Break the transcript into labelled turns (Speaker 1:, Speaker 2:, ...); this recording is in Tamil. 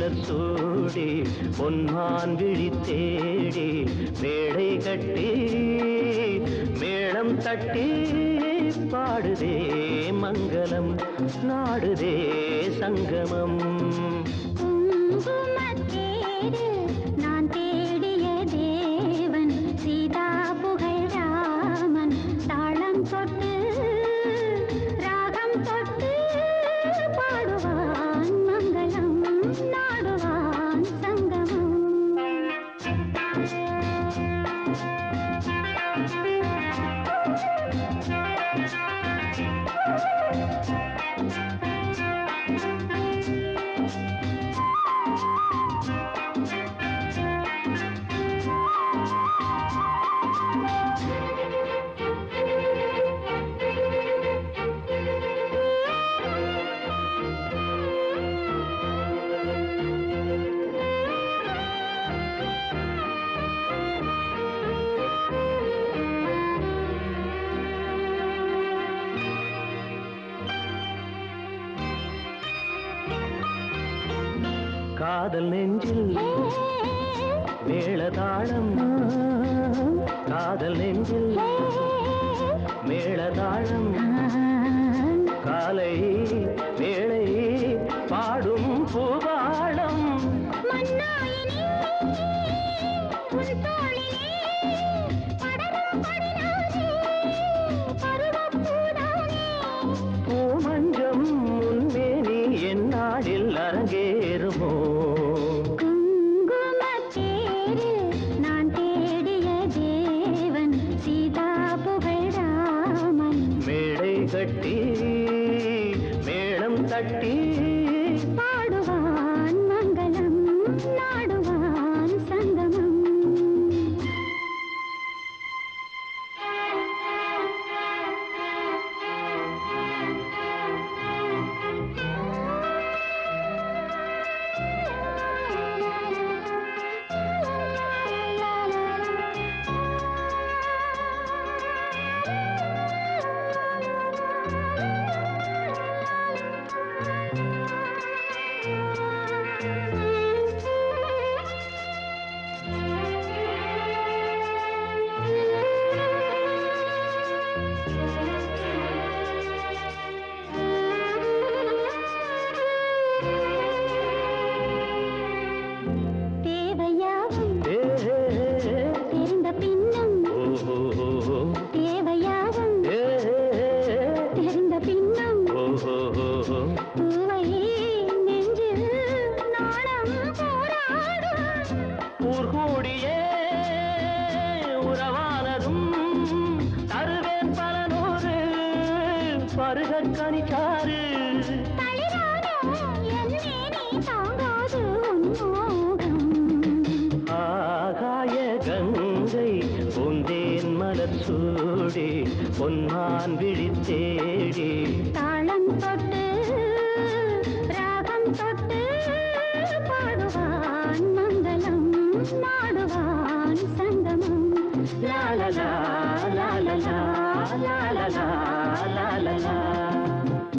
Speaker 1: மலர் சூடி பொன்மான் விழி தேடி மேடை கட்டி மேளம் தட்டி பாடுதே மங்களம் நாடுதே சங்கமம்.
Speaker 2: நான் தேடிய தேவன் சீதா புகழ் ராமன் தாளம் தொட்டு ராகம் தொட்டு பாடுவான் மங்களம் நாடுவான் சங்கமம்.
Speaker 1: காதல் நெஞ்சில் மேளதாளம் காதல் நெஞ்சில் மேளதாளம் காலை வேளை பாடும் பூபாளம். பூமஞ்சம் முன்மேனி என்னாடில் அரங்கேறுமோ?
Speaker 2: நான் தேடிய தேவன் சீதா புகழ் ராமன்
Speaker 1: மேடை கட்டி மேளம் தட்டி
Speaker 2: பாடுவான் மங்களம் நாடுவான் சங்கமம். தெரிந்த பின்னும் தேவையாகும் தெரிந்த பின்னும் பூவை நெஞ்சில் நாணம் போராடும்.
Speaker 1: ஊர்கூடியே உறவானதும் தருவேன் பல நூறு பருகக் கனிச்சாறு. ஆகாய கங்கை பூந்தேன் மலர் சூடி பொன்மான் விழி தேடி
Speaker 2: தாளம் தொட்டு ராகம் தொட்டு பாடுவான் மங்களம் நாடுவான் சங்கமம்.
Speaker 1: லாலலா லாலலா லாலலா லாலலா